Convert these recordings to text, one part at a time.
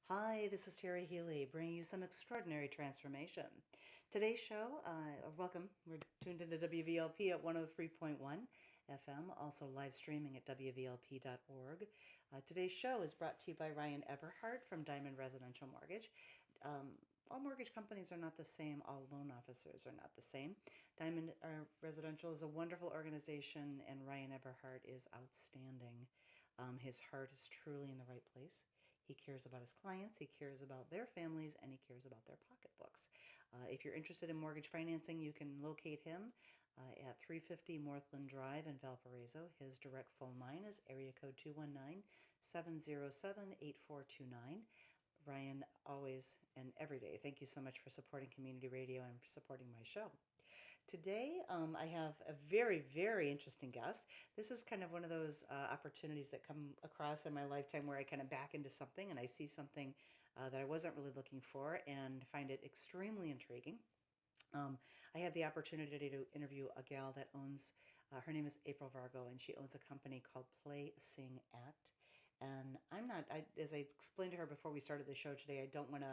Hi, this is Teri Healy, bringing you some extraordinary transformation. Today's show, welcome. We're tuned into WVLP at 103.1 FM, also live streaming at WVLP.org. Today's show is brought to you by Ryan Eberhardt from Diamond Residential Mortgage. Um, all mortgage companies are not the same. All loan officers are not the same. Diamond Residential is a wonderful organization, and Ryan Eberhardt is outstanding. His heart is truly in the right place. He cares about his clients, he cares about their families, and he cares about their pocketbooks. If you're interested in mortgage financing, you can locate him at 350 Northland Drive in Valparaiso. His direct phone line is area code 219-707-8429. Ryan, always and every day, thank you so much for supporting community radio and for supporting my show. Today, I have a very, very interesting guest. This is kind of one of those opportunities that come across in my lifetime where I kind of back into something and I see something that I wasn't really looking for and find it extremely intriguing. I had the opportunity to interview a gal that owns, her name is April Vargo, and she owns a company called Play.Sing.Act. And as I explained to her before we started the show today, I don't want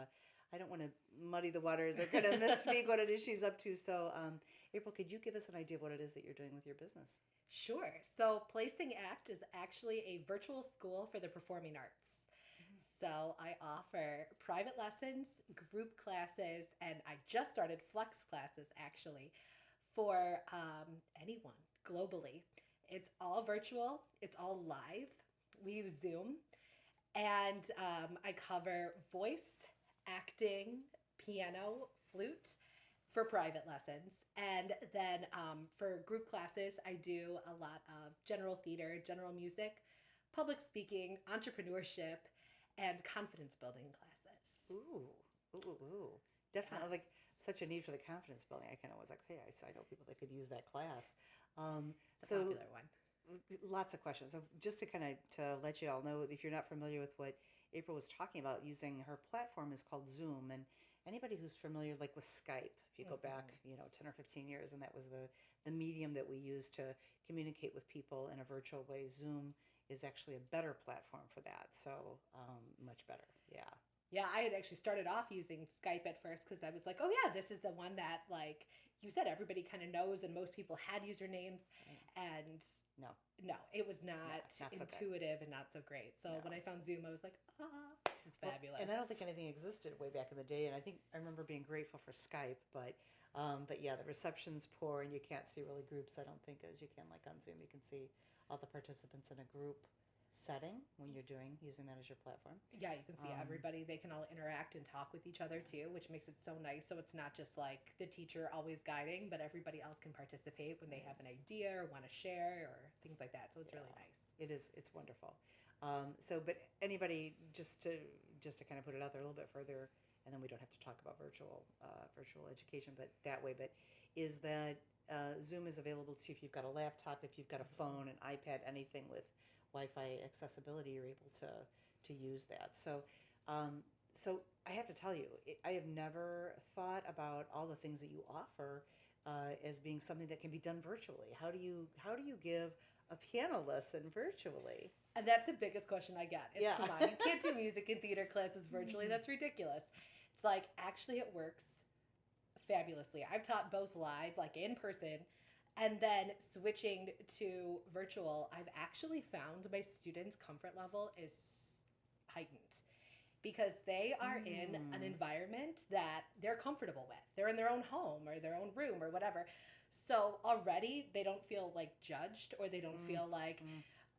to muddy the waters or kind of misspeak what it is she's up to. So, April, could you give us an idea of what it is that you're doing with your business? Sure. So, Play.Sing.Act is actually a virtual school for the performing arts. So, I offer private lessons, group classes, and I just started flex classes actually for anyone globally. It's all virtual, it's all live. We use Zoom, and I cover voice, acting, piano, flute for private lessons. And then for group classes, I do a lot of general theater, general music, public speaking, entrepreneurship, and confidence building classes. Ooh, ooh. Definitely, like such a need for the confidence building. I kind of was like, hey, I know people that could use that class. It's a popular one. Lots of questions. So just to kind of to let you all know, if you're not familiar with what April was talking about, using her platform is called Zoom, and anybody who's familiar, like with Skype, if you go back, 10 or 15 years, and that was the medium that we used to communicate with people in a virtual way. Zoom is actually a better platform for that. So much better. Yeah. Yeah, I had actually started off using Skype at first because I was like, oh yeah, this is the one that, like you said, everybody kind of knows and most people had usernames. And No. no, it was not not so intuitive and not so great. So when I found Zoom, I was like, this is fabulous. And I don't think anything existed way back in the day. And I remember being grateful for Skype, but yeah, the reception's poor and you can't see really groups. I don't think as you can like on Zoom. You can see all the participants in a group setting when you're using that as your platform. Yeah, you can see everybody. They can all interact and talk with each other too, which makes it so nice. So it's not just like the teacher always guiding, but everybody else can participate when they have an idea or want to share or things like that. So it's really nice. It is. It's wonderful. But anybody, just to kind of put it out there a little bit further, and then we don't have to talk about virtual education, but that way. But is that Zoom is available to you if you've got a laptop, if you've got a phone, an iPad, anything with Wi-Fi accessibility, you're able to use that. So I have to tell you, I have never thought about all the things that you offer as being something that can be done virtually. How do you give a piano lesson virtually? And that's the biggest question I get. Yeah. Come on, you can't do music and theater classes virtually. That's ridiculous. It's like, actually, it works fabulously. I've taught both live, like in person, and then switching to virtual. I've actually found my students' comfort level is heightened because they are in an environment that they're comfortable with. They're in their own home or their own room or whatever. So already they don't feel like judged, or they don't feel like,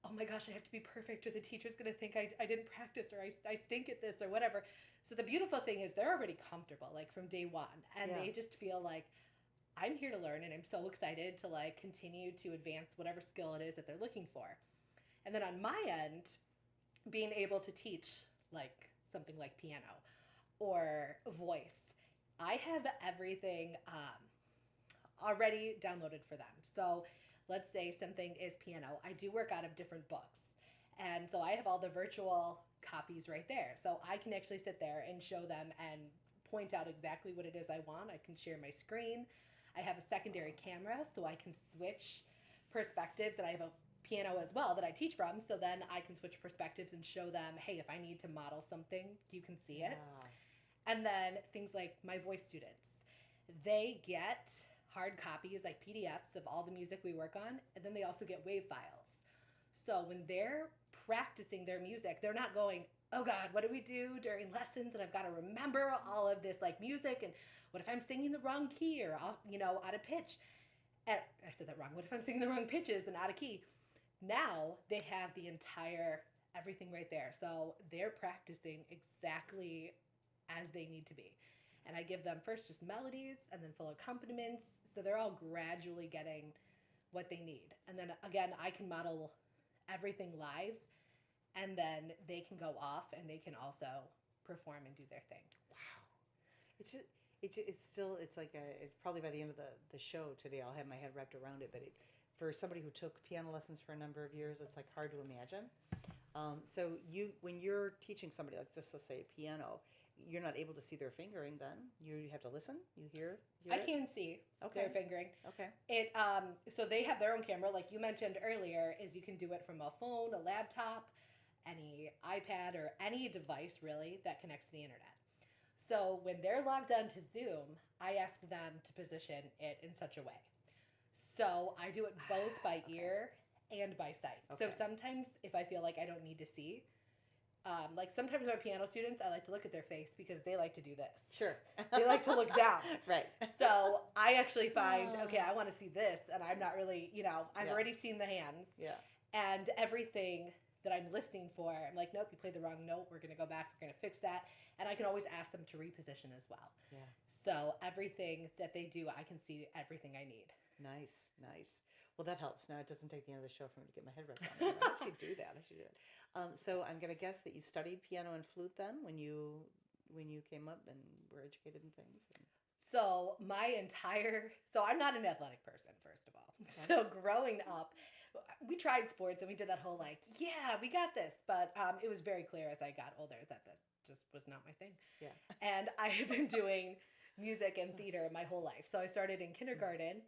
oh my gosh, I have to be perfect, or the teacher's going to think I didn't practice, or I stink at this or whatever. So the beautiful thing is they're already comfortable, like from day one. And they just feel like, I'm here to learn, and I'm so excited to like continue to advance whatever skill it is that they're looking for. And then on my end, being able to teach like something like piano or voice, I have everything already downloaded for them. So let's say something is piano. I do work out of different books. And so I have all the virtual copies right there. So I can actually sit there and show them and point out exactly what it is I want. I can share my screen. I have a secondary camera so I can switch perspectives, and I have a piano as well that I teach from. So then I can switch perspectives and show them, hey, if I need to model something, you can see it. And then things like my voice students, they get hard copies, like PDFs of all the music we work on, and then they also get WAV files. So when they're practicing their music, they're not going, oh God, what do we do during lessons? And I've got to remember all of this like music. And what if I'm singing the wrong key or, out of pitch? And I said that wrong. What if I'm singing the wrong pitches and out of key? Now they have the entire everything right there. So they're practicing exactly as they need to be. And I give them first just melodies and then full accompaniments. So they're all gradually getting what they need. And then again, I can model everything live, and then they can go off and they can also perform and do their thing. Wow. It's like probably by the end of the show today, I'll have my head wrapped around it. But for somebody who took piano lessons for a number of years, it's like hard to imagine. So when you're teaching somebody, like just let's say piano, you're not able to see their fingering then. You have to listen. You hear I can see their fingering. Okay. So they have their own camera, like you mentioned earlier, is you can do it from a phone, a laptop, any iPad, or any device really that connects to the internet. So when they're logged on to Zoom, I ask them to position it in such a way. So I do it both by ear and by sight. Okay. So sometimes if I feel like I don't need to see, like sometimes my piano students, I like to look at their face because they like to do this. Sure. They like to look down. Right. So I actually find, okay, I want to see this, and I'm not really, I've already seen the hands. Yeah. And everything that I'm listening for, I'm like, nope, you played the wrong note. We're going to go back. We're going to fix that. And I can always ask them to reposition as well. Yeah. So everything that they do, I can see everything I need. Nice. Well, that helps. Now it doesn't take the end of the show for me to get my head wrapped around it. I should do that. So I'm going to guess that you studied piano and flute then when you came up and were educated in things. So I'm not an athletic person, first of all. Okay. So growing up, we tried sports and we did that whole yeah, we got this. But it was very clear as I got older that just was not my thing. Yeah. And I had been doing music and theater my whole life. So I started in kindergarten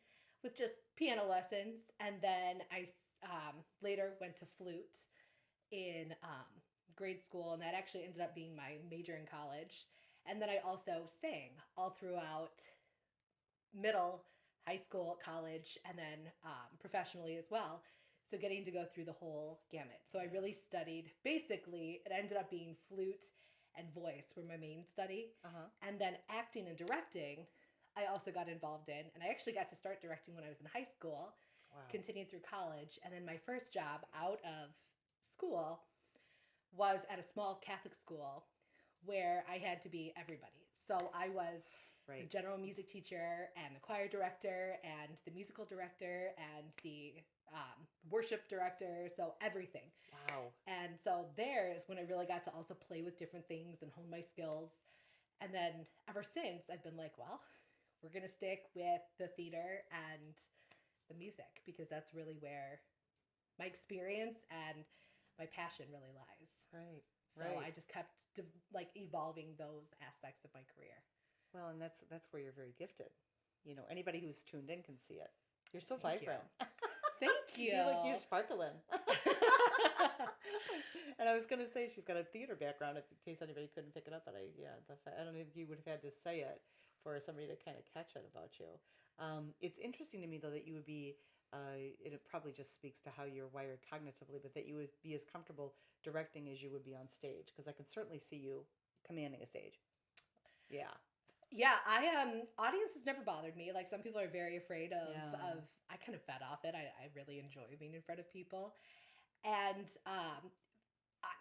with just piano lessons. And then I later went to flute in grade school. And that actually ended up being my major in college. And then I also sang all throughout middle, high school, college, and then professionally as well. So getting to go through the whole gamut. So I really studied, basically, it ended up being flute and voice were my main study. And then acting and directing, I also got involved in. And I actually got to start directing when I was in high school, continued through college. And then my first job out of school was at a small Catholic school where I had to be everybody. So I was the general music teacher and the choir director and the musical director and the worship director, so everything. Wow. And so there is when I really got to also play with different things and hone my skills. And then ever since, I've been like, well, we're going to stick with the theater and the music because that's really where my experience and my passion really lies. Right. So I just kept evolving those aspects of my career. Well, and that's where you're very gifted. Anybody who's tuned in can see it. You're so Thank vibrant. Thank you. You're sparkling. And I was going to say she's got a theater background in case anybody couldn't pick it up. But I don't think you would have had to say it for somebody to kind of catch it about you. It's interesting to me though that you would be. It probably just speaks to how you're wired cognitively, but that you would be as comfortable directing as you would be on stage, because I could certainly see you commanding a stage. Yeah. Yeah, audience has never bothered me. Like some people are very afraid of I kind of fed off it. I really enjoy being in front of people. And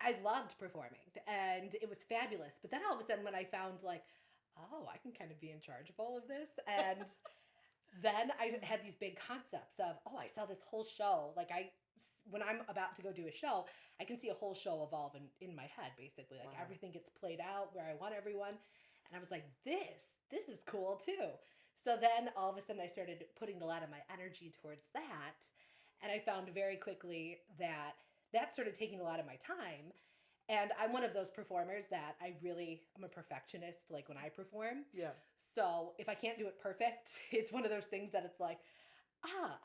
I loved performing and it was fabulous. But then all of a sudden when I found I can kind of be in charge of all of this. And then I had these big concepts of, I saw this whole show. When I'm about to go do a show, I can see a whole show evolve in my head, basically. Everything gets played out where I want everyone. And I was like, this is cool too. So then all of a sudden I started putting a lot of my energy towards that. And I found very quickly that started taking a lot of my time. And I'm one of those performers that I'm a perfectionist, when I perform. Yeah. So if I can't do it perfect, it's one of those things that it's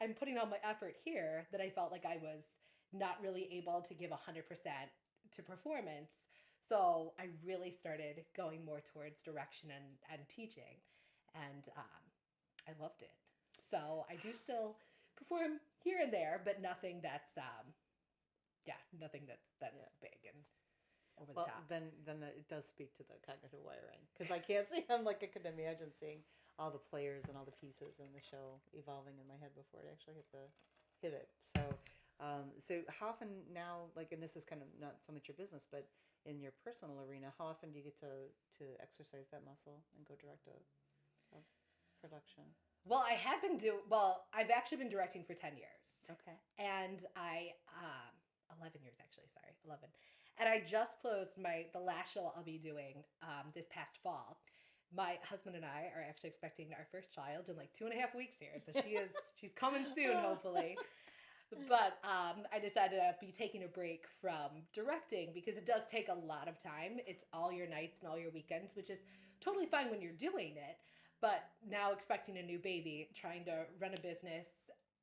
I'm putting all my effort here that I felt like I was not really able to give 100% to performance. So I really started going more towards direction and teaching. And I loved it. So I do still perform here and there, but nothing that's, nothing that's big and over the top. Then it does speak to the cognitive wiring, because I can't see. I'm like, I couldn't imagine seeing all the players and all the pieces in the show evolving in my head before it actually hit it. So how often now, like, and this is kind of not so much your business, but in your personal arena, how often do you get to exercise that muscle and go direct a production? Well, I've actually been directing for 10 years. Okay. And 11 years actually, sorry, 11. And I just closed the last show I'll be doing this past fall. My husband and I are actually expecting our first child in like 2.5 weeks here. So she's coming soon, hopefully. But I decided to be taking a break from directing because it does take a lot of time. It's all your nights and all your weekends, which is totally fine when you're doing it. But now expecting a new baby, trying to run a business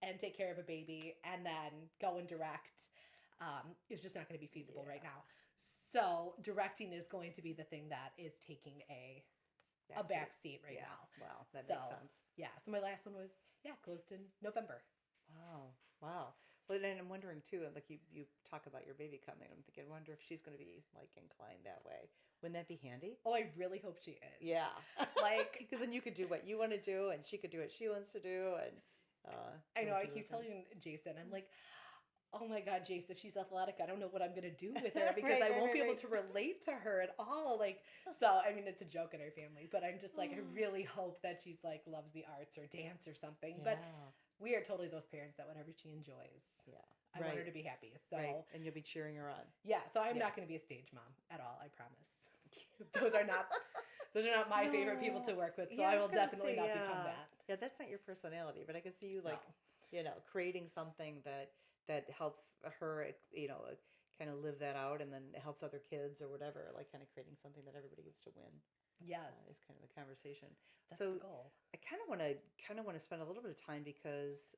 and take care of a baby and then go and direct is just not going to be feasible right now. So directing is going to be the thing that is taking a back seat right now. Wow, that makes sense. Yeah, so my last one was closed in November. Wow. Well, then I'm wondering too, like you talk about your baby coming. I'm thinking, I wonder if she's going to be like inclined that way. Wouldn't that be handy? Oh, I really hope she is. Yeah. Like, because then you could do what you want to do, and she could do what she wants to do, and I know. I keep telling Jason, I'm like, oh my God, Jason, if she's athletic, I don't know what I'm going to do with her because I won't be able to relate to her at all. Like, so, I mean, it's a joke in our family, but I'm just like, I really hope that she's like, loves the arts or dance or something. Yeah. But we are totally those parents that whatever she enjoys, I want her to be happy. So, and you'll be cheering her on. Yeah. So I'm not going to be a stage mom at all. I promise. Those are not my favorite people to work with. So I will definitely not become that. Yeah, that's not your personality, but I can see you like, creating something that helps her, kind of live that out, and then it helps other kids or whatever, like kind of creating something that everybody gets to win. Yes. Is kind of the conversation. That's the goal. I kind of want to spend a little bit of time because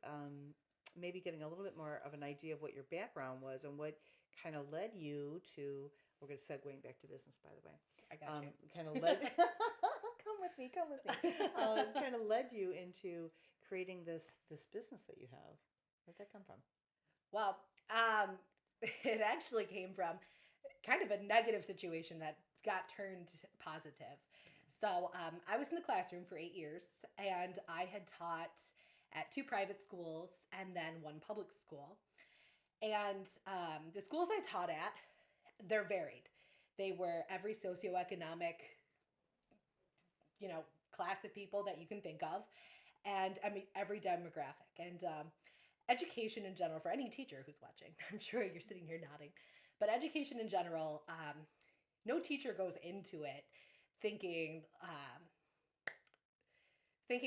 maybe getting a little bit more of an idea of what your background was and what kind of led you to. We're going to segueing back to business, by the way. I got you. Kind of led. Come with me. Kind of led you into creating this business that you have. Where'd that come from? Well, it actually came from kind of a negative situation that got turned positive. So I was in the classroom for 8 years, and I had taught at 2 private schools and then 1 public school. And the schools I taught at, they're varied. They were every socioeconomic, class of people that you can think of, and I mean every demographic. And education in general, for any teacher who's watching, I'm sure you're sitting here nodding, but education in general, no teacher goes into it thinking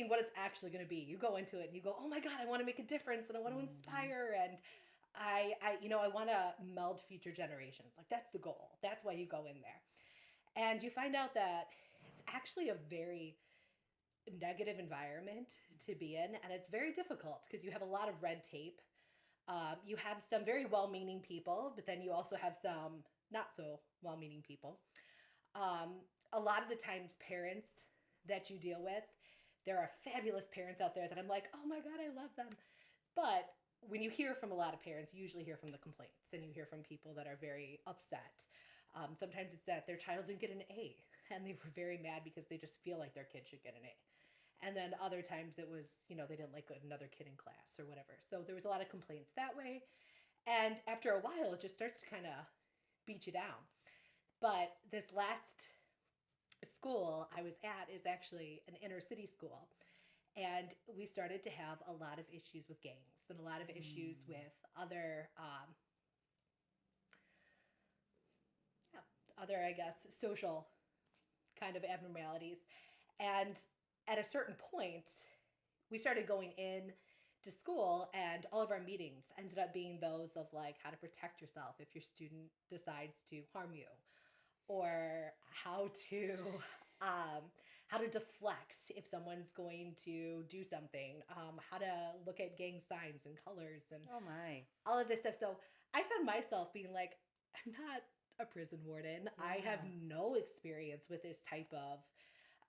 what it's actually going to be. You go into it and you go, oh my God, I want to make a difference and I want to inspire, and I want to meld future generations. Like, that's the goal. That's why you go in there. And you find out that it's actually a very negative environment to be in, and it's very difficult because you have a lot of red tape. You have some very well-meaning people, but then you also have some not so well-meaning people. A lot of the times, parents that you deal with, there are fabulous parents out there that I'm like, oh my God, I love them. But when you hear from a lot of parents, you usually hear from the complaints, and you hear from people that are very upset. Sometimes it's that their child didn't get an A, and they were very mad because they just feel like their kid should get an A. And then other times it was, they didn't like another kid in class or whatever. So there was a lot of complaints that way. And after a while, it just starts to kind of beat you down. But this last school I was at is actually an inner city school. And we started to have a lot of issues with gangs and a lot of issues with other, I guess, social kind of abnormalities. And at a certain point, we started going in to school, and all of our meetings ended up being those of like how to protect yourself if your student decides to harm you, or how to deflect if someone's going to do something, how to look at gang signs and colors and oh my, all of this stuff. So I found myself being like, I'm not a prison warden. I have no experience with this type of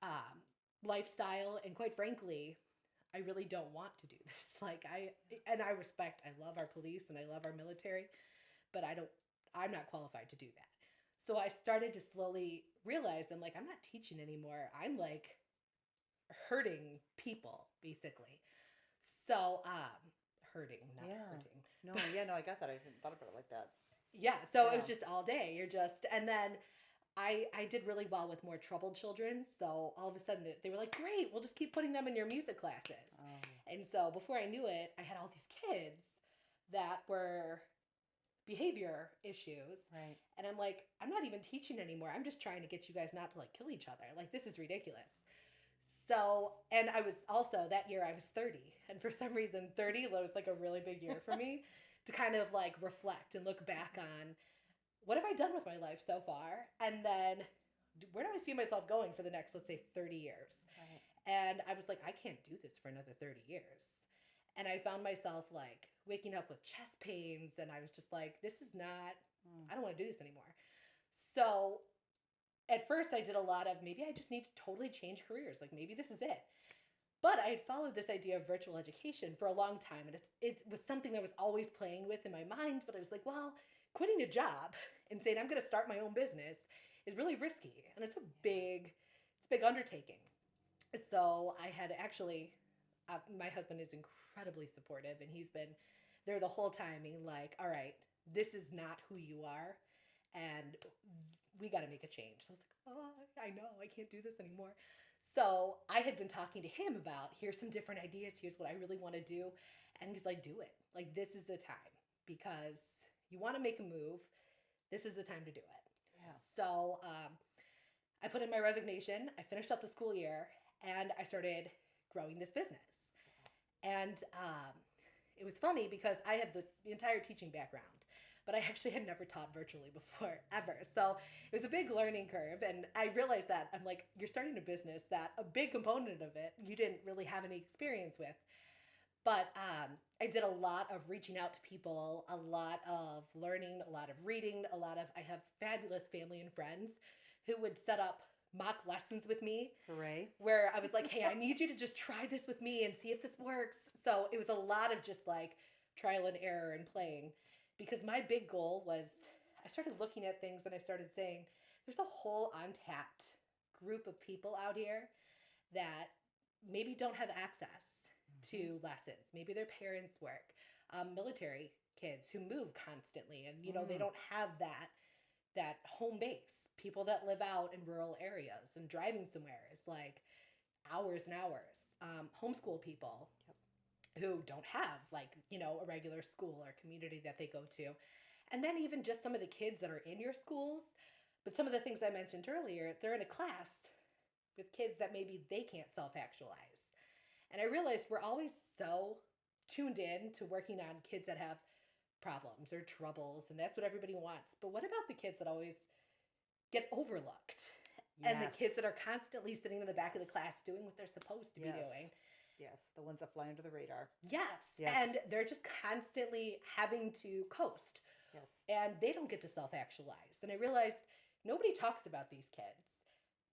um, lifestyle. And quite frankly, I really don't want to do this. I love our police and I love our military, but I'm not qualified to do that. So I started to slowly realize I'm like, I'm not teaching anymore. I'm like hurting people, basically. So, hurting, not hurting. No, I got that. I hadn't thought about it like that. Yeah, so it was just all day. And then I did really well with more troubled children. So all of a sudden they were like, great, we'll just keep putting them in your music classes. Oh. And so before I knew it, I had all these kids that were behavior issues. Right. And I'm like, I'm not even teaching anymore. I'm just trying to get you guys not to like kill each other. Like, this is ridiculous. So, and I was also, that year I was 30. And for some reason, 30 was like a really big year for me to kind of like reflect and look back on what have I done with my life so far? And then where do I see myself going for the next, let's say, 30 years? Right. And I was like, I can't do this for another 30 years. And I found myself like waking up with chest pains. And I was just like, this is not, I don't want to do this anymore. So at first I did a lot of, maybe I just need to totally change careers. Like, maybe this is it. But I had followed this idea of virtual education for a long time. And it was something I was always playing with in my mind. But I was like, well, quitting a job and saying I'm going to start my own business is really risky. And it's a big undertaking. So I had actually, my husband is incredibly supportive. And he's been there the whole time being like, all right, this is not who you are. And we got to make a change. So I was like, oh, I know, I can't do this anymore. So I had been talking to him about, here's some different ideas. Here's what I really want to do. And he's like, do it. Like, this is the time, because you want to make a move. This is the time to do it. Yeah. So I put in my resignation. I finished up the school year and I started growing this business. And it was funny because I have the entire teaching background, but I actually had never taught virtually before, ever. So it was a big learning curve. And I realized that I'm like, you're starting a business that a big component of it you didn't really have any experience with. But I did a lot of reaching out to people, a lot of learning, a lot of reading, I have fabulous family and friends who would set up mock lessons with me. Hooray. Where I was like, hey, I need you to just try this with me and see if this works. So it was a lot of just like trial and error and playing. Because my big goal was, I started looking at things and I started saying, there's a whole untapped group of people out here that maybe don't have access to lessons. Maybe their parents work. Military kids who move constantly and, they don't have that home base. People that live out in rural areas and driving somewhere is like hours and hours. Homeschool people who don't have a regular school or community that they go to. And then even just some of the kids that are in your schools, but some of the things I mentioned earlier, they're in a class with kids that maybe they can't self-actualize. And I realized we're always so tuned in to working on kids that have problems or troubles, and that's what everybody wants. But what about the kids that always get overlooked? Yes. And the kids that are constantly sitting in the back of the class doing what they're supposed to be doing. Yes, the ones that fly under the radar. Yes. And they're just constantly having to coast. Yes. And they don't get to self-actualize. And I realized nobody talks about these kids.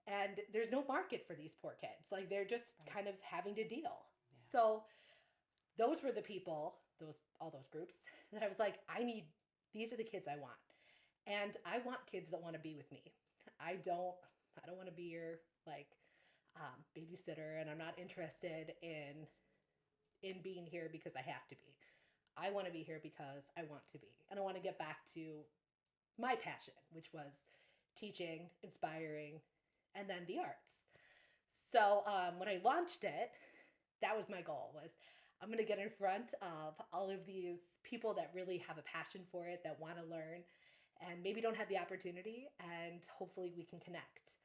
And there's no market for these poor kids. Like, they're just kind of having to deal. Yeah. So those were the people, all those groups, that I was like, these are the kids I want. And I want kids that want to be with me. I don't want to be your babysitter, and I'm not interested in being here because I have to be. I want to be here because I want to be. And I want to get back to my passion, which was teaching, inspiring, and then the arts. So when I launched it, that was my goal, was I'm going to get in front of all of these people that really have a passion for it, that want to learn, and maybe don't have the opportunity, and hopefully we can connect.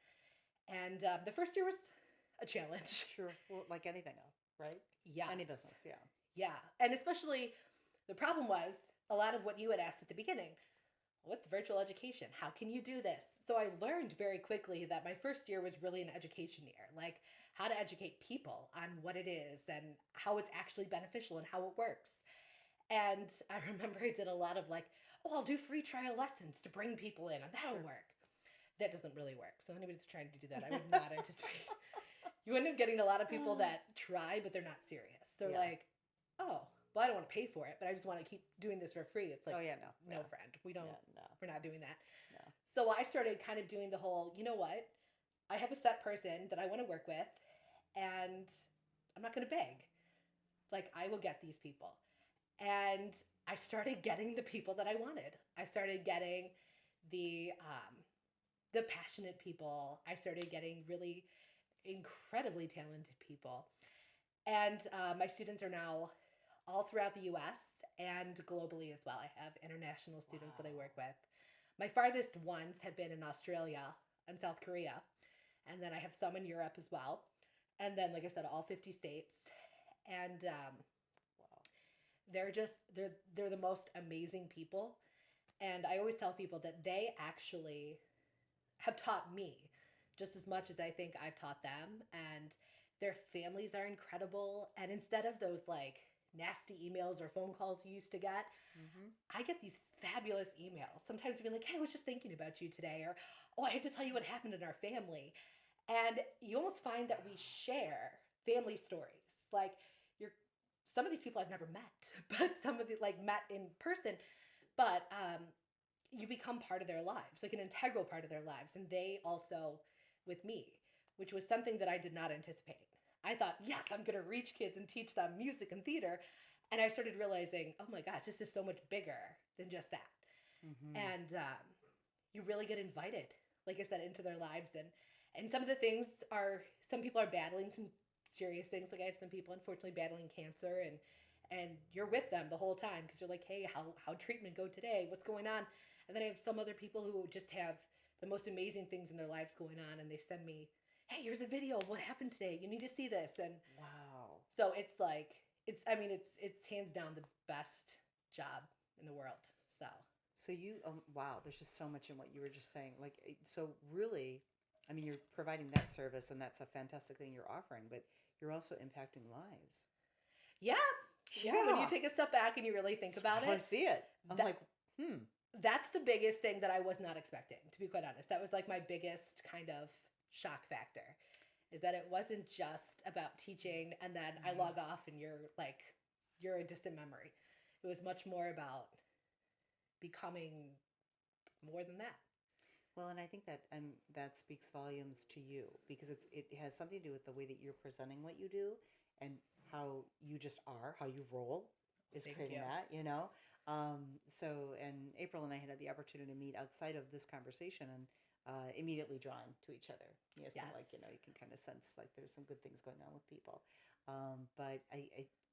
And the first year was a challenge. Sure. Well, like anything, right? Yeah. Any business, yeah. Yeah. And especially the problem was a lot of what you had asked at the beginning. What's virtual education? How can you do this? So I learned very quickly that my first year was really an education year, like how to educate people on what it is and how it's actually beneficial and how it works. And I remember I did a lot of oh, I'll do free trial lessons to bring people in and that'll Sure. work. That doesn't really work. So anybody that's trying to do that, I would not anticipate. You end up getting a lot of people that try, but they're not serious. They're Yeah. like, oh, well, I don't want to pay for it, but I just want to keep doing this for free. It's like, Oh yeah, no, no. friend, we don't, Yeah, no. we're not doing that. No. So I started kind of doing the whole, you know what? I have a set person that I want to work with, and I'm not going to beg. Like, I will get these people. And I started getting the people that I wanted. I started getting the passionate people. I started getting really incredibly talented people. And my students are now all throughout the US and globally as well. I have international students that I work with. My farthest ones have been in Australia and South Korea. And then I have some in Europe as well. And then, like I said, all 50 states. And Wow. they're the most amazing people. And I always tell people that they actually have taught me just as much as I think I've taught them. And their families are incredible. And instead of those like nasty emails or phone calls you used to get, Mm-hmm. I get these fabulous emails. Sometimes being like, hey, I was just thinking about you today. Or, oh, I had to tell you what happened in our family. And you almost find that we share family stories. Like you're some of these people I've never met, but some of the like met in person. But you become part of their lives, like an integral part of their lives. And they also with me, which was something that I did not anticipate. I thought, yes, I'm going to reach kids and teach them music and theater. And I started realizing, oh my gosh, this is so much bigger than just that. Mm-hmm. And you really get invited, like I said, into their lives. And some of the things are, some people are battling some serious things. Like I have some people, unfortunately, battling cancer, and you're with them the whole time because you're like, hey, how treatment go today? What's going on? And then I have some other people who just have the most amazing things in their lives going on, and they send me, hey, here's a video of what happened today. You need to see this. And Wow. so it's like, it's hands down the best job in the world. So you, wow, there's just so much in what you were just saying. Like, so really, I mean, you're providing that service, and that's a fantastic thing you're offering, but you're also impacting lives. Yeah. Yeah. When you take a step back and you really think about I it, see it. I'm that- like, that's the biggest thing that I was not expecting, to be quite honest. That was like my biggest kind of shock factor, is that it wasn't just about teaching and then I log off and you're a distant memory. It was much more about becoming more than that. well, and I think that speaks volumes to you because it has something to do with the way that you're presenting what you do and how you just are, how you roll is Thank creating you. that, and April and I had the opportunity to meet outside of this conversation and immediately drawn to each other. It's kind of Yes. like, you can kind of sense like there's some good things going on with people. But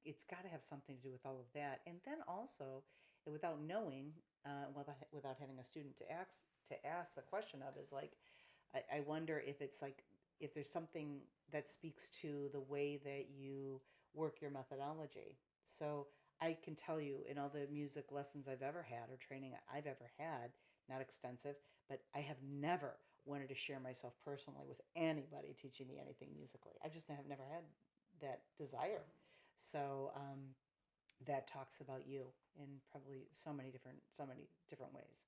it's got to have something to do with all of that. And then also, without knowing, without having a student to ask the question of is like, I wonder if it's like, if there's something that speaks to the way that you work your methodology. So I can tell you in all the music lessons I've ever had or training I've ever had, not extensive, but I have never wanted to share myself personally with anybody teaching me anything musically. I just have never had that desire. So that talks about you in probably so many different ways.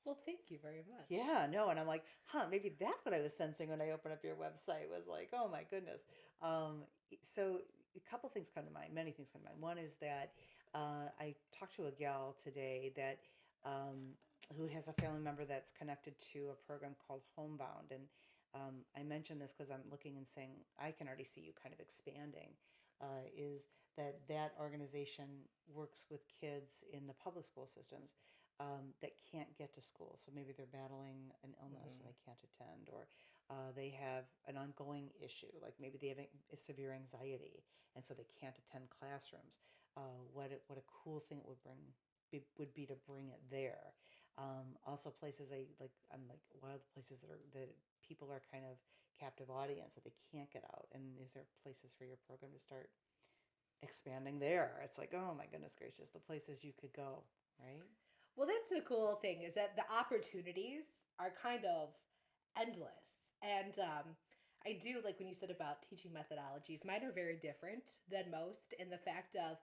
Well, thank you very much. Yeah, no, and I'm like, maybe that's what I was sensing when I opened up your website was like, oh my goodness. So a couple things come to mind, many things come to mind. One is that I talked to a gal today that who has a family member that's connected to a program called Homebound, and I mentioned this because I'm looking and saying I can already see you kind of expanding. Is that organization works with kids in the public school systems that can't get to school. So maybe they're battling an illness and they can't attend, or they have an ongoing issue, like maybe they have a severe anxiety, and so they can't attend classrooms. What a cool thing it would be to bring it there. Also, places I'm like, what are the places that people are kind of captive audience that they can't get out, and is there places for your program to start expanding there? It's like, oh my goodness gracious, the places you could go, right? Well, that's the cool thing is that the opportunities are kind of endless. And I do like when you said about teaching methodologies, mine are very different than most in the fact of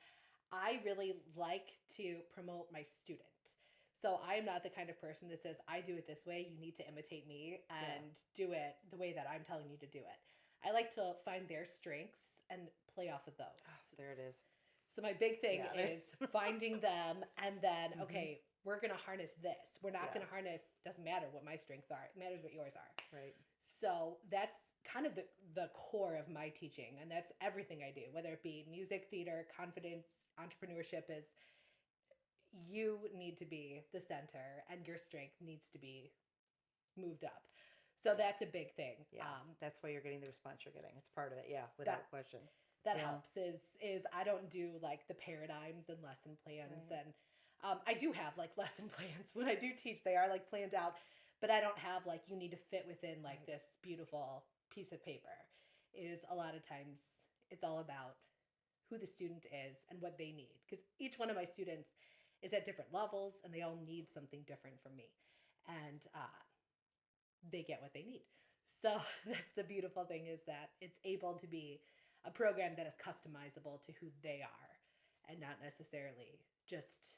I really like to promote my student. So I am not the kind of person that says, I do it this way, you need to imitate me and do it the way that I'm telling you to do it. I like to find their strengths and play off of those. Oh, there it is. So my big thing is finding them and then, okay, we're going to harness this. We're not going to harness, doesn't matter what my strengths are. It matters what yours are. Right. So that's kind of the core of my teaching. And that's everything I do, whether it be music, theater, confidence, entrepreneurship is you need to be the center and your strength needs to be moved up. So that's a big thing. Yeah, that's why you're getting the response you're getting. It's part of it. Yeah, without question. That helps is I don't do like the paradigms and lesson plans. And I do have like lesson plans when I do teach. They are like planned out, but I don't have like you need to fit within like this beautiful piece of paper. Is a lot of times it's all about who the student is and what they need, because each one of my students is at different levels and they all need something different from me, and they get what they need. So that's the beautiful thing, is that it's able to be a program that is customizable to who they are and not necessarily just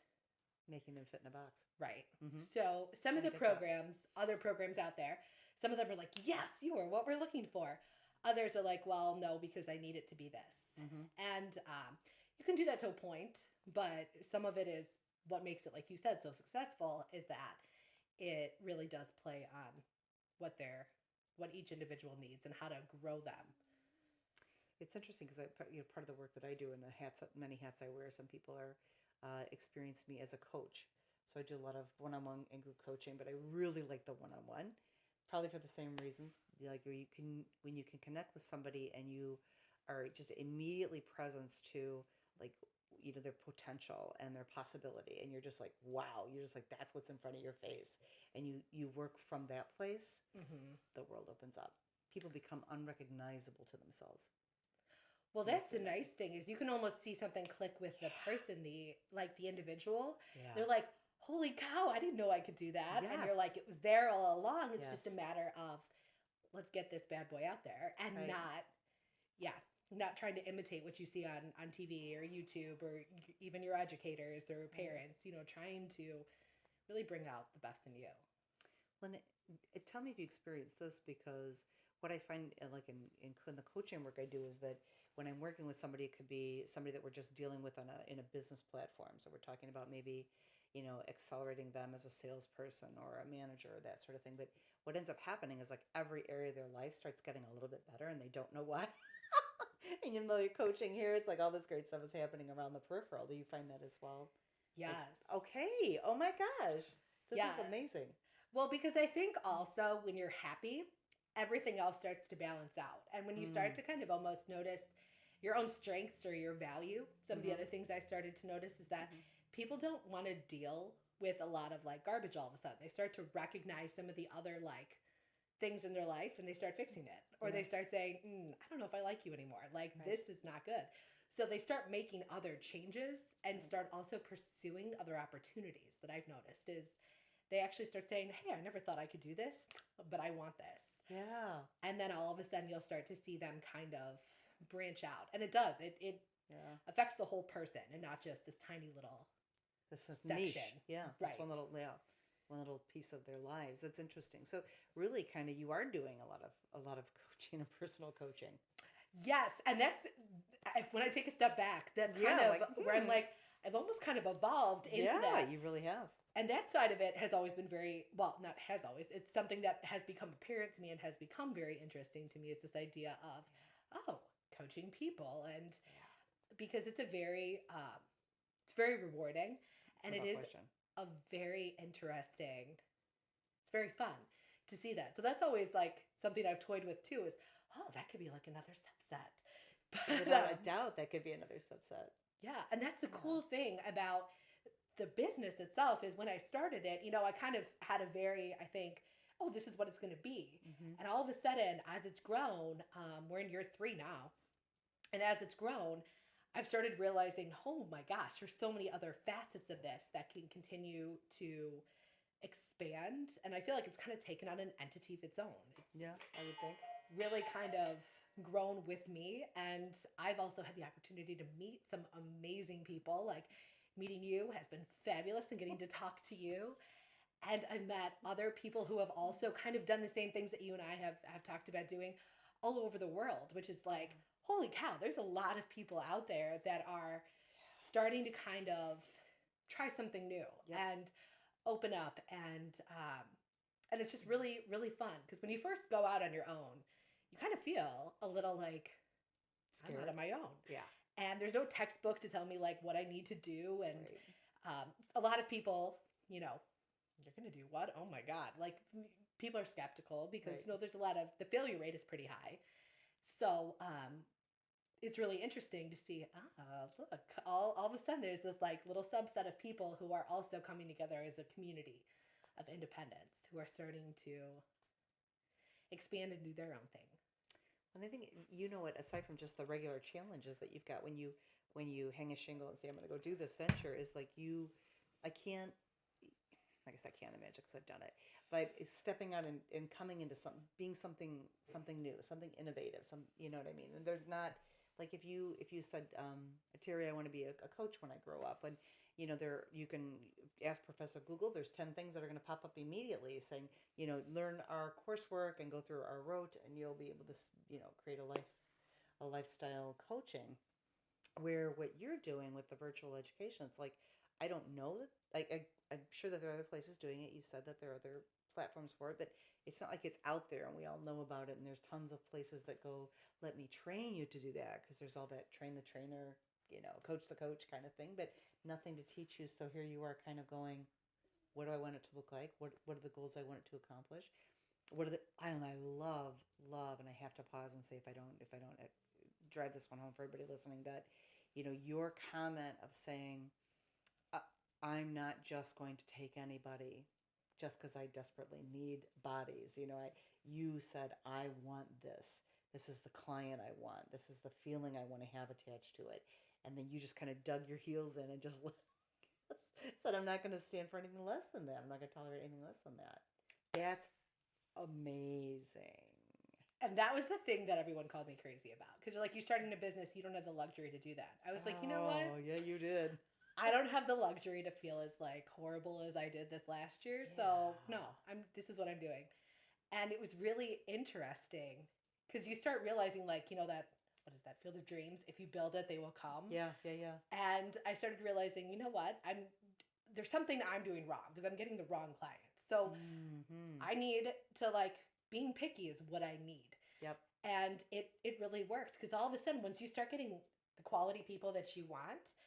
making them fit in a box. Right. So some of the programs, other programs out there, some of them are like, yes, you are what we're looking for. Others are like, well, no, because I need it to be this. And you can do that to a point, but some of it is what makes it, like you said, so successful is that it really does play on what each individual needs and how to grow them. It's interesting because part of the work that I do and the many hats I wear, some people are experience me as a coach. So I do a lot of one-on-one and group coaching, but I really like the one-on-one, probably for the same reasons. Like when you can connect with somebody and you are just immediately present to like their potential and their possibility, and you're just like, wow, you're just like, that's what's in front of your face, and you work from that place. The world opens up. People become unrecognizable to themselves. Well, that's the nice thing, is you can almost see something click with the person, the individual. Yeah. They're like, holy cow, I didn't know I could do that. Yes. And you're like, it was there all along. It's just a matter of, let's get this bad boy out there and not trying to imitate what you see on TV or YouTube or even your educators or parents, trying to really bring out the best in you. Well, tell me if you experienced this, because what I find like in the coaching work I do is that when I'm working with somebody, it could be somebody that we're just dealing with in a business platform. So we're talking about maybe, accelerating them as a salesperson or a manager or that sort of thing. But what ends up happening is like every area of their life starts getting a little bit better and they don't know why. And even though you're coaching here, it's like all this great stuff is happening around the peripheral. Do you find that as well? Yes. Like, okay. Oh my gosh. This is amazing. Well, because I think also when you're happy, everything else starts to balance out. And when you start to kind of almost notice your own strengths or your value, some of the other things I started to notice is that people don't want to deal with a lot of like garbage all of a sudden. They start to recognize some of the other like things in their life and they start fixing it. Or they start saying, I don't know if I like you anymore. Like this is not good. So they start making other changes and start also pursuing other opportunities. That I've noticed is they actually start saying, hey, I never thought I could do this, but I want this. Yeah. And then all of a sudden you'll start to see them kind of branch out. And it does. It affects the whole person and not just this tiny little section. Niche. Yeah. Right. This one little piece of their lives. That's interesting. So really kind of you are doing a lot of coaching and personal coaching. Yes. And that's when I take a step back, that's kind of where I'm like, I've almost kind of evolved into that. Yeah, you really have. And that side of it has always been not has always, it's something that has become apparent to me and has become very interesting to me, is this idea of, coaching people. And because it's very rewarding and it is a very interesting, it's very fun to see that. So that's always like something I've toyed with too, is, that could be like another subset. But, without a doubt, that could be another subset. Yeah. And that's the cool thing about the business itself, is when I started it, I kind of had a very, I think, this is what it's going to be. And all of a sudden, as it's grown, we're in year 3 now. And as it's grown, I've started realizing, oh my gosh, there's so many other facets of this that can continue to expand. And I feel like it's kind of taken on an entity of its own. Yeah, I would think. Really kind of grown with me. And I've also had the opportunity to meet some amazing people, like meeting you has been fabulous and getting to talk to you. And I've met other people who have also kind of done the same things that you and I have talked about doing all over the world, which is like, holy cow, there's a lot of people out there that are starting to kind of try something new and open up. And it's just really, really fun. Because when you first go out on your own, you kind of feel a little like, scared. I'm out on my own. Yeah. And there's no textbook to tell me like what I need to do. And a lot of people, you know, you're going to do what? Oh my God. Like people are skeptical because, you know, there's a lot of, the failure rate is pretty high. So it's really interesting to see, look, all of a sudden there's this like little subset of people who are also coming together as a community of independents who are starting to expand and do their own thing. And I think, you know what, aside from just the regular challenges that you've got when you hang a shingle and say, I'm going to go do this venture, is like I can't imagine because I've done it, but it's stepping out and coming into being something new, something innovative, you know what I mean? And they're not, like if you said, Teri, I want to be a coach when I grow up, and you know, you can ask Professor Google, there's 10 things that are going to pop up immediately saying, you know, learn our coursework and go through our rote and you'll be able to, you know, create a lifestyle coaching. Where what you're doing with the virtual education, it's like, I don't know that, I'm sure that there are other places doing it. You said that there are other platforms for it, but it's not like it's out there and we all know about it. And there's tons of places that go, let me train you to do that. Because there's all that train the trainer, you know, coach the coach kind of thing, but nothing to teach you. So here you are kind of going, what do I want it to look like? What are the goals I want it to accomplish? I love, and I have to pause and say, if I don't drive this one home for everybody listening, that, you know, your comment of saying, I'm not just going to take anybody just because I desperately need bodies. You know, you said, I want this. This is the client I want. This is the feeling I want to have attached to it. And then you just kind of dug your heels in and just said, I'm not going to stand for anything less than that. I'm not going to tolerate anything less than that. That's amazing. And that was the thing that everyone called me crazy about. Because you're like, you're starting a business, you don't have the luxury to do that. I was like, you know what? Oh, yeah, you did. I don't have the luxury to feel as like horrible as I did this last year. Yeah. So no, this is what I'm doing. And it was really interesting because you start realizing like, you know, that, what is that, field of dreams? If you build it, they will come. Yeah. And I started realizing, you know what? There's something I'm doing wrong because I'm getting the wrong clients. So I need to like, being picky is what I need. Yep. And it really worked because all of a sudden, once you start getting the quality people that you want,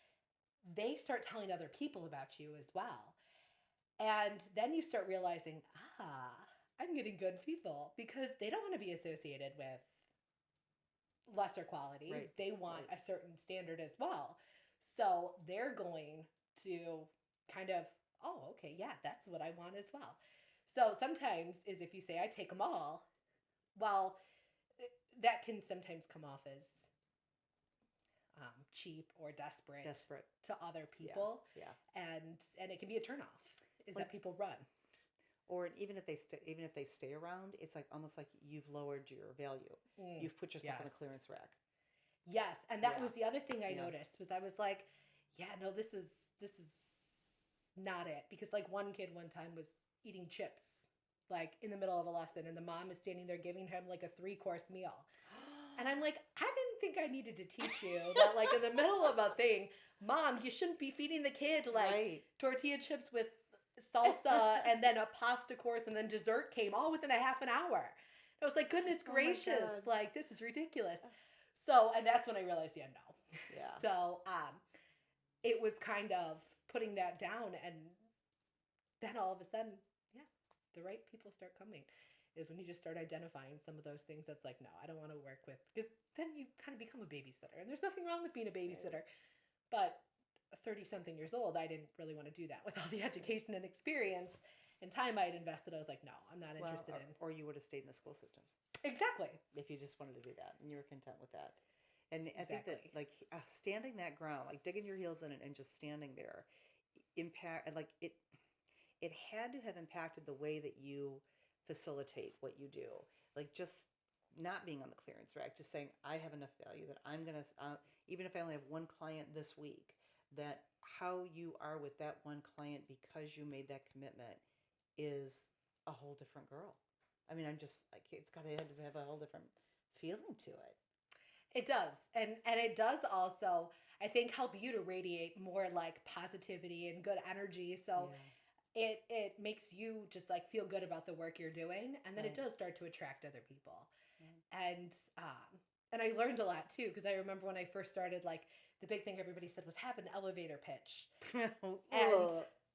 they start telling other people about you as well. And then you start realizing, I'm getting good people because they don't want to be associated with lesser quality. Right. They want a certain standard as well. So they're going to kind of, oh, okay, yeah, that's what I want as well. So sometimes is if you say, I take them all, well, that can sometimes come off as cheap or desperate to other people. Yeah. And it can be a turnoff that people run. Or even if they stay around, it's like almost like you've lowered your value. You've put yourself in a clearance rack. Yes, and that was the other thing I noticed was I was like, yeah, no, this is not it. Because like one kid one time was eating chips like in the middle of a lesson and the mom is standing there giving him like a 3-course meal. And I'm like, I didn't think I needed to teach you that like in the middle of a thing, Mom, you shouldn't be feeding the kid like tortilla chips with salsa and then a pasta course and then dessert came all within a half an hour. I was like, goodness gracious, like this is ridiculous. So, and that's when I realized, no. Yeah. So, it was kind of putting that down and then all of a sudden, the right people start coming. Is when you just start identifying some of those things that's like, no, I don't want to work with, because then you kind of become a babysitter. And there's nothing wrong with being a babysitter. But 30-something years old, I didn't really want to do that with all the education and experience and time I had invested. I was like, no, I'm not interested in. Or you would have stayed in the school systems. Exactly. If you just wanted to do that and you were content with that. And I think that like standing that ground, like digging your heels in it and just standing there, it had to have impacted the way that you facilitate what you do. Like just not being on the clearance rack, just saying, I have enough value that I'm going to, even if I only have one client this week, that how you are with that one client because you made that commitment is a whole different girl. I mean, I'm just like, it's got to have a whole different feeling to it. It does. And it does also, I think, help you to radiate more like positivity and good energy. So it makes you just like feel good about the work you're doing, and then it does start to attract other people. And I learned a lot too, because I remember when I first started, like the big thing everybody said was have an elevator pitch. And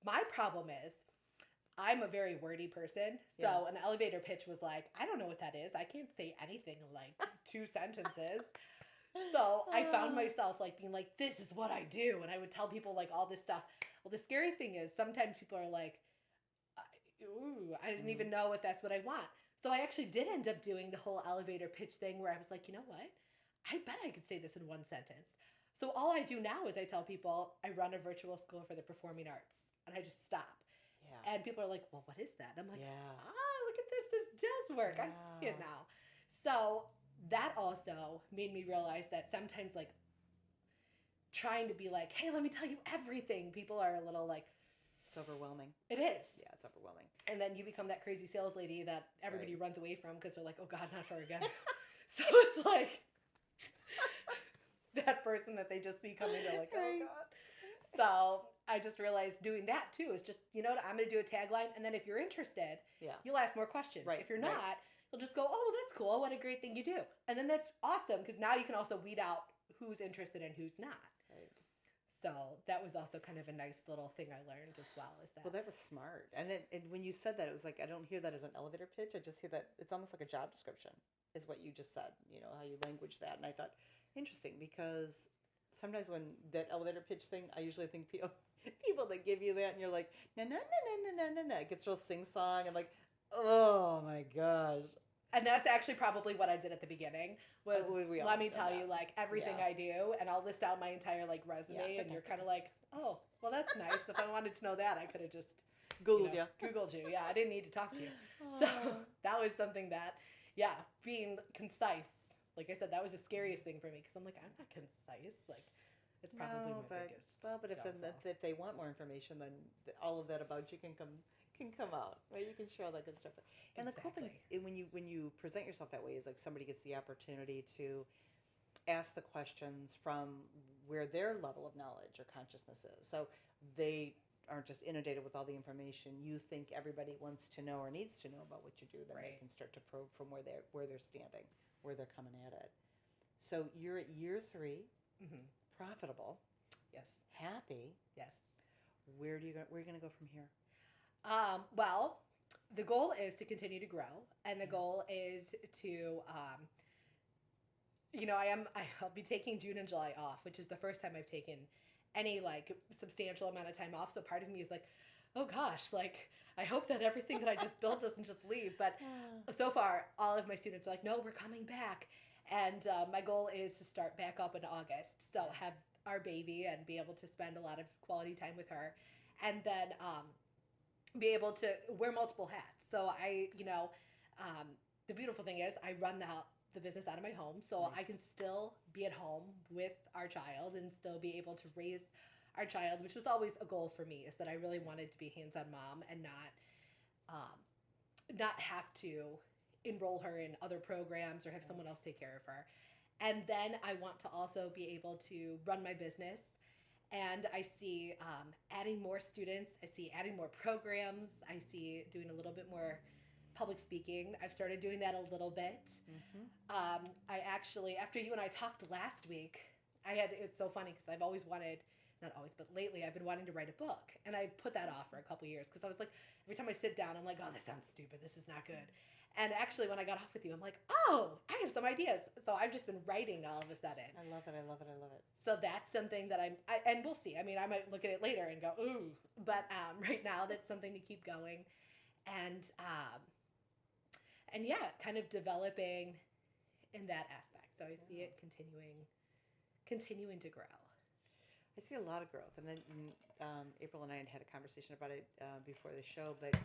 my problem is I'm a very wordy person, so an elevator pitch was like, I don't know what that is. I can't say anything in like 2 sentences. So I found myself like being like, this is what I do. And I would tell people like all this stuff. Well, the scary thing is sometimes people are like, ooh, I didn't even know if that's what I want. So I actually did end up doing the whole elevator pitch thing where I was like, you know what? I bet I could say this in 1 sentence. So all I do now is I tell people I run a virtual school for the performing arts, and I just stop. Yeah. And people are like, well, what is that? And I'm like, look at this. This does work. I see it now. So that also made me realize that sometimes like trying to be like, hey, let me tell you everything. People are a little like, it's overwhelming. It is. Yeah, it's overwhelming. And then you become that crazy sales lady that everybody runs away from because they're like, oh God, not her again. So it's like that person that they just see coming, they're like, oh God. So I just realized doing that too is just, you know what, I'm going to do a tagline. And then if you're interested, you'll ask more questions. Right. If you're not, you'll just go, oh, well, that's cool. What a great thing you do. And then that's awesome because now you can also weed out who's interested and who's not. Right. So that was also kind of a nice little thing I learned as well. Is that? Well, that was smart. And when you said that, it was like, I don't hear that as an elevator pitch. I just hear that it's almost like a job description is what you just said, you know, how you language that. And I thought, interesting, because sometimes when that elevator pitch thing, I usually think people that give you that and you're like, no, no, no, no, no, no, no, no. It gets real sing-song. I'm like, oh my gosh. And that's actually probably what I did at the beginning was let me tell you like everything I do, and I'll list out my entire like resume, and you're kind of like, oh, well, that's nice. If I wanted to know that, I could have just Googled you. Yeah, I didn't need to talk to you. So that was something that, being concise. Like I said, that was the scariest thing for me because I'm like, I'm not concise. Like, it's probably my biggest. Well, but if they want more information, then all of that about you can come out, right? You can share all that good stuff. And the cool thing when you present yourself that way is like somebody gets the opportunity to ask the questions from where their level of knowledge or consciousness is. So they aren't just inundated with all the information you think everybody wants to know or needs to know about what you do. Then they can start to probe from where they're standing, where they're coming at it. So you're at year 3, profitable, happy, Where are you going to go from here? Well, the goal is to continue to grow, and the goal is to, I'll be taking June and July off, which is the first time I've taken any like substantial amount of time off. So part of me is like, oh gosh, like I hope that everything that I just built doesn't just leave. But so far, all of my students are like, no, we're coming back. And my goal is to start back up in August. So have our baby and be able to spend a lot of quality time with her. And then be able to wear multiple hats. So the beautiful thing is I run the business out of my home. So I can still be at home with our child and still be able to raise our child, which was always a goal for me, is that I really wanted to be a hands-on mom and not have to enroll her in other programs or have someone else take care of her. And then I want to also be able to run my business. And I see adding more students. I see adding more programs. I see doing a little bit more public speaking. I've started doing that a little bit. I actually, after you and I talked last week, it's so funny because I've always wanted, not always, but lately I've been wanting to write a book. And I've put that off for a couple years because I was like, every time I sit down, I'm like, oh, this sounds stupid. This is not good. And actually, when I got off with you, I'm like, oh, I have some ideas. So I've just been writing all of a sudden. I love it. So that's something that and we'll see. I mean, I might look at it later and go, ooh. But right now, that's something to keep going. And kind of developing in that aspect. So I see it continuing to grow. I see a lot of growth. And then April and I had a conversation about it before the show, but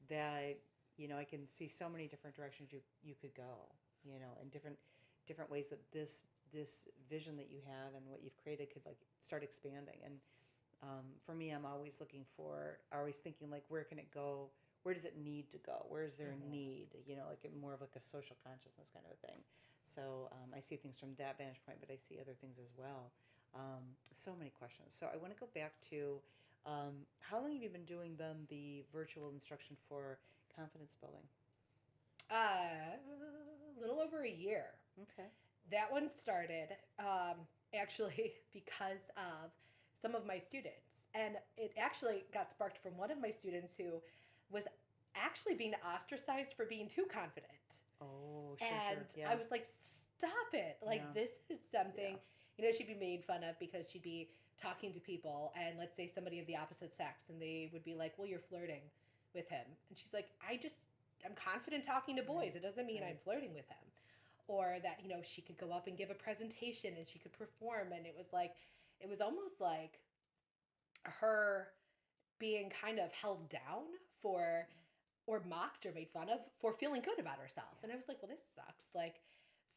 that, I can see so many different directions you could go, and different ways that this vision that you have and what you've created could like start expanding. And For me, I'm always always thinking like, where can it go? Where does it need to go? Where is there a need? Like more of like a social consciousness kind of a thing. So I see things from that vantage point, but I see other things as well. So many questions. So I want to go back to how long have you been doing the virtual instruction for confidence building? A little over a year. Okay. That one started actually because of some of my students. And it actually got sparked from one of my students who was actually being ostracized for being too confident. Oh, And sure. Yeah. I was like, stop it. Like, Yeah. this is something, she'd be made fun of because she'd be talking to people, and let's say somebody of the opposite sex, and they would be like, well, you're flirting with him. And she's like, I'm confident talking to boys. Right. It doesn't mean I'm flirting with him. Or that, she could go up and give a presentation and she could perform. And it was almost like her being kind of held down for, or mocked or made fun of for feeling good about herself. And I was like, well, this sucks. Like,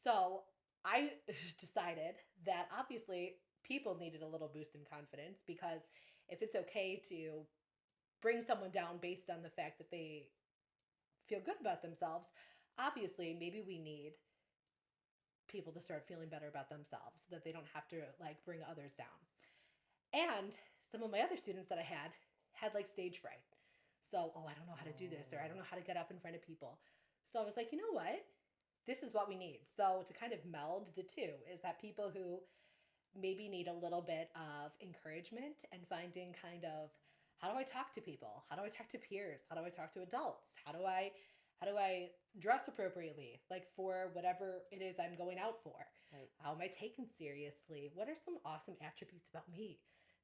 so I decided that obviously people needed a little boost in confidence, because if it's okay to bring someone down based on the fact that they feel good about themselves, obviously maybe we need people to start feeling better about themselves so that they don't have to like bring others down. And some of my other students that I had like stage fright. So, I don't know how to do this, or I don't know how to get up in front of people. So I was like, you know what? This is what we need. So to kind of meld the two is that people who maybe need a little bit of encouragement and finding kind of, how do I talk to people? How do I talk to peers? How do I talk to adults? How do I dress appropriately, like for whatever it is I'm going out for? Right. How am I taken seriously? What are some awesome attributes about me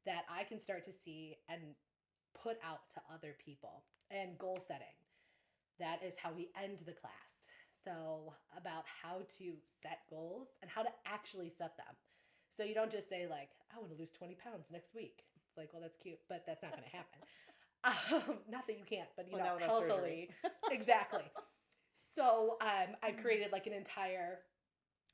that I can start to see and put out to other people? And goal setting. That is how we end the class. So about how to set goals and how to actually set them. So you don't just say like, I want to lose 20 pounds next week. It's like, well, that's cute, but that's not going to happen. Not that you can't, but healthily. Exactly. So I created like an entire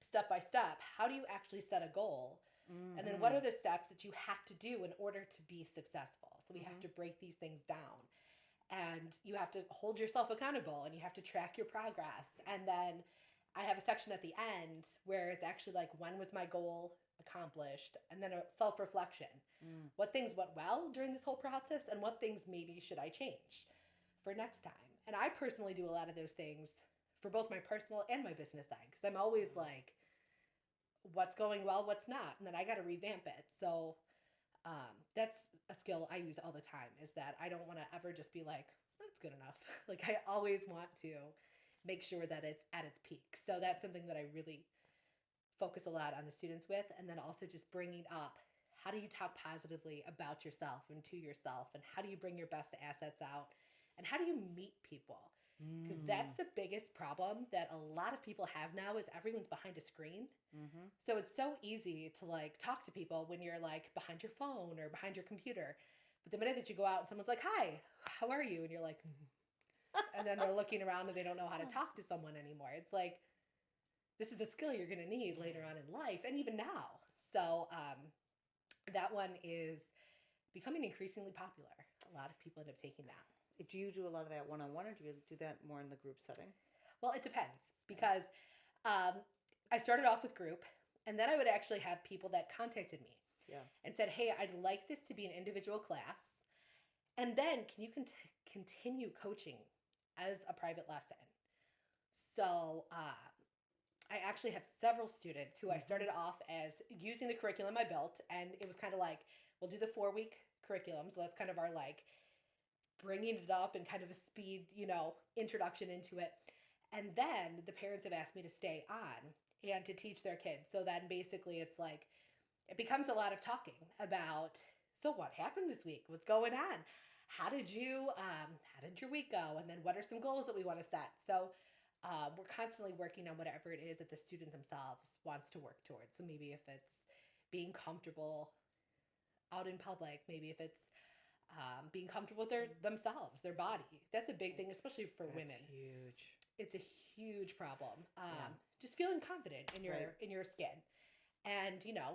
step-by-step. How do you actually set a goal? Mm-hmm. And then what are the steps that you have to do in order to be successful? So we have to break these things down. And you have to hold yourself accountable, and you have to track your progress. And then I have a section at the end where it's actually like, when was my goal accomplished? And then a self-reflection. What things went well during this whole process, and what things maybe should I change for next time? And I personally do a lot of those things for both my personal and my business side, because I'm always like, what's going well, what's not? And then I got to revamp it. So that's a skill I use all the time, is that I don't want to ever just be like, that's good enough. Like, I always want to make sure that it's at its peak. So that's something that I really focus a lot on the students with. And then also just bringing up, how do you talk positively about yourself and to yourself? And how do you bring your best assets out? And how do you meet people? Because that's the biggest problem that a lot of people have now, is everyone's behind a screen. Mm-hmm. So it's so easy to like talk to people when you're like behind your phone or behind your computer. But the minute that you go out and someone's like, hi, how are you? And you're like, and then they're looking around and they don't know how to talk to someone anymore. It's like, this is a skill you're going to need later on in life, and even now. So that one is becoming increasingly popular. A lot of people end up taking that. Do you do a lot of that one-on-one, or do you do that more in the group setting? Well, it depends, because I started off with group, and then I would actually have people that contacted me and said, hey, I'd like this to be an individual class, and then can you continue coaching as a private lesson? So I actually have several students who I started off as using the curriculum I built, and it was kind of like, we'll do the 4-week curriculum, so that's kind of our like bringing it up and kind of a speed, introduction into it. And then the parents have asked me to stay on and to teach their kids. So then basically it's like, it becomes a lot of talking about, so what happened this week? What's going on? How did your week go? And then what are some goals that we want to set? So we're constantly working on whatever it is that the student themselves wants to work towards. So maybe if it's being comfortable out in public, maybe if it's being comfortable with themselves, their body. That's a big thing, especially for women. That's huge. It's a huge problem. Just feeling confident in your skin, and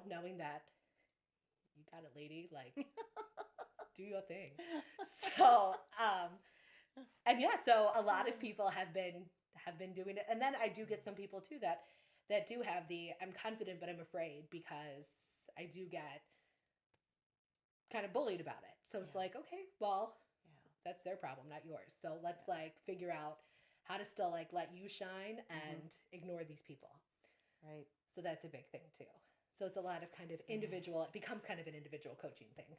knowing that you got it, lady. Like, do your thing. So, and yeah, so a lot of people have been doing it, and then I do get some people too that do have the I'm confident but I'm afraid, because I do get kind of bullied about it. So it's Yeah. like, okay, well, Yeah. that's their problem, not yours. So let's Yeah. like figure out how to still like let you shine and ignore these people. Right. So that's a big thing too. So it's a lot of kind of individual, it becomes kind of an individual coaching thing.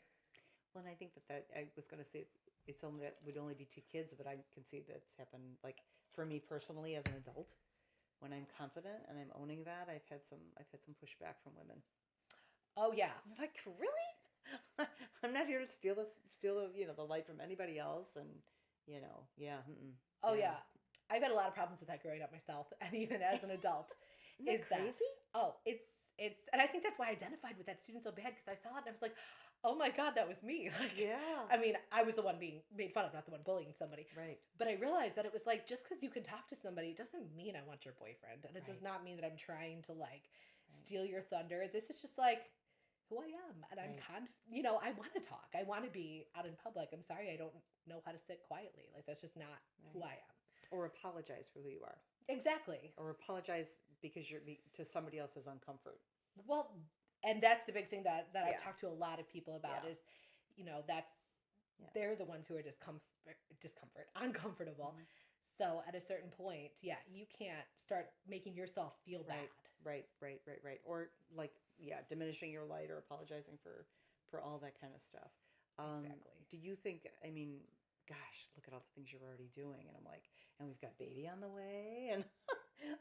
Well, and I think that I was going to say it's only that would only be 2 kids, but I can see that's happened. Like for me personally, as an adult, when I'm confident and I'm owning that, I've had some pushback from women. Oh yeah. I'm like, really? I'm not here to steal the the light from anybody else, and yeah, Oh yeah. yeah. I've had a lot of problems with that growing up myself, and even as an adult. Isn't that Is crazy? oh, it's and I think that's why I identified with that student so bad, because I saw it and I was like, oh my God, that was me. Like, Yeah. I mean, I was the one being made fun of, not the one bullying somebody. Right. But I realized that it was like, just because you can talk to somebody doesn't mean I want your boyfriend, and it does Right. not mean that I'm trying to like Right. steal your thunder. This is just like who I am, and I'm Right. I want to talk. I want to be out in public. I'm sorry, I don't know how to sit quietly. Like, that's just not who Right. I am. Or apologize for who you are, Exactly. or apologize because to somebody else's uncomfort. Well, and that's the big thing that I've Yeah. talked to a lot of people about Yeah. is, that's Yeah. they're the ones who are uncomfortable. So at a certain point, yeah, you can't start making yourself feel Right. bad. Right. Or like, yeah, diminishing your light or apologizing for all that kind of stuff. Exactly. Do you think? I mean, gosh, look at all the things you're already doing, and I'm like, and we've got baby on the way, and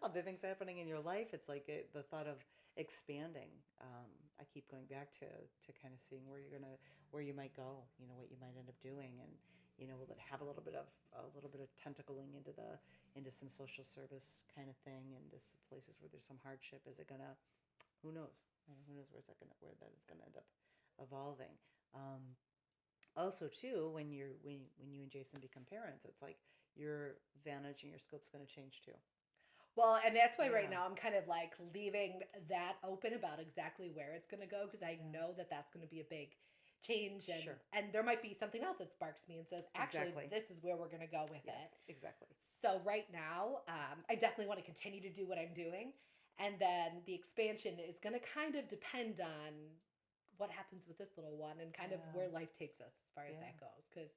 other things happening in your life. It's like the thought of expanding. I keep going back to kind of seeing where you might go. What you might end up doing, and will it have a little bit of tentacling into some social service kind of thing, and just places where there's some hardship. Is it gonna? Who knows? Who knows where that is gonna end up evolving. Um, Also, too, when you and Jason become parents, it's like your vantage and your scope's going to change too. Well, and that's why right Yeah. now I'm kind of like leaving that open about exactly where it's going to go, because I Yeah. know that that's going to be a big change, and Sure. there might be something else that sparks me and says, actually, Exactly. this is where we're going to go with Yes. it. Exactly. So right now, I definitely want to continue to do what I'm doing, and then the expansion is going to kind of depend on what happens with this little one and kind of Yeah. where life takes us as far as Yeah. that goes. Because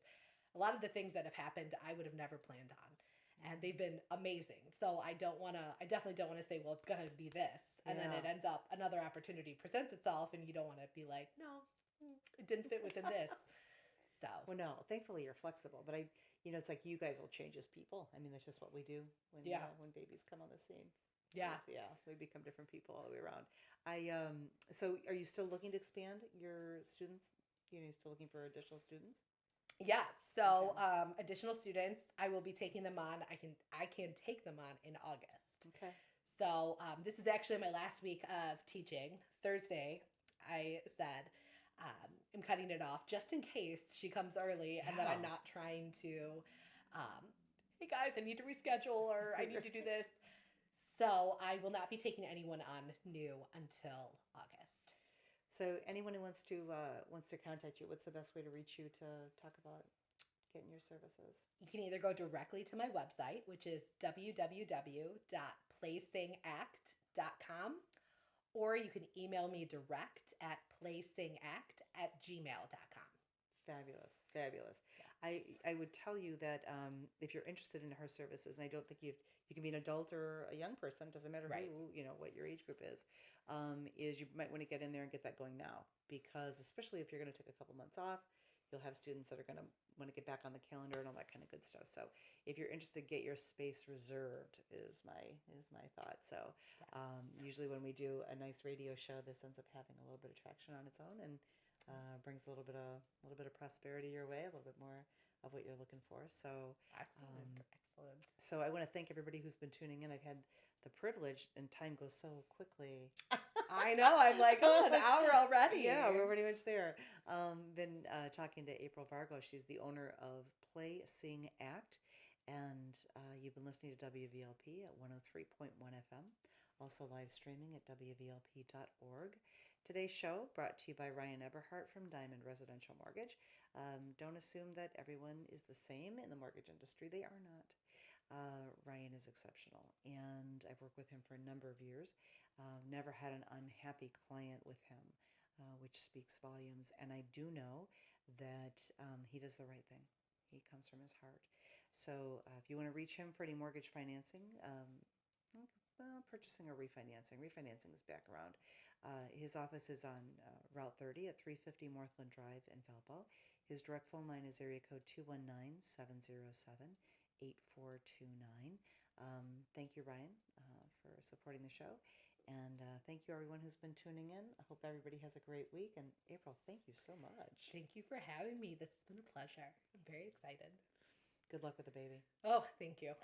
a lot of the things that have happened, I would have never planned on, and they've been amazing. So I definitely don't want to say, well, it's going to be this, and then Yeah. it ends up another opportunity presents itself, and you don't want to be like, no, it didn't fit within this. So Well, no. Thankfully, you're flexible, but it's like you guys will change as people. I mean, that's just what we do yeah, when babies come on the scene. yeah. Yeah, we become different people all the way around. So are you still looking to expand your students? You still looking for additional students? Yeah. So Okay. additional students, I will be taking them on. I can take them on in August. Okay. So this is actually my last week of teaching. Thursday, I said I'm cutting it off just in case she comes early, and that I'm Yeah. not trying to. Hey guys, I need to reschedule, or I need to do this. So I will not be taking anyone on new until August. So anyone who wants to contact you, what's the best way to reach you to talk about getting your services? You can either go directly to my website, which is www.Play.Sing.Act.com, or you can email me direct at Play.Sing.Act@gmail.com. Fabulous, fabulous. Yes. I would tell you that if you're interested in her services, and I don't think you can be an adult or a young person, doesn't matter Right. who what your age group is you might want to get in there and get that going now, because especially if you're going to take a couple months off, you'll have students that are going to want to get back on the calendar and all that kind of good stuff. So if you're interested, get your space reserved is my thought. So usually when we do a nice radio show, this ends up having a little bit of traction on its own, and brings a little bit of prosperity your way, a little bit more of what you're looking for. So Excellent. Excellent. so I want to thank everybody who's been tuning in. I've had the privilege, and time goes so quickly. I know. I'm like, oh, an hour already. Yeah, we're pretty much there. Been talking to April Vargo. She's the owner of Play.Sing.Act, and you've been listening to WVLP at 103.1 FM, also live streaming at WVLP.org. Today's show brought to you by Ryan Eberhardt from Diamond Residential Mortgage. Don't assume that everyone is the same in the mortgage industry. They are not. Ryan is exceptional, and I've worked with him for a number of years. Never had an unhappy client with him, which speaks volumes. And I do know that he does the right thing. He comes from his heart. So if you want to reach him for any mortgage financing, well, purchasing or refinancing is back around. His office is on Route 30 at 350 Northland Drive in Valpo. His direct phone line is area code 219-707-8429. Thank you, Ryan, for supporting the show. And thank you, everyone who's been tuning in. I hope everybody has a great week. And April, thank you so much. Thank you for having me. This has been a pleasure. I'm very excited. Good luck with the baby. Oh, thank you.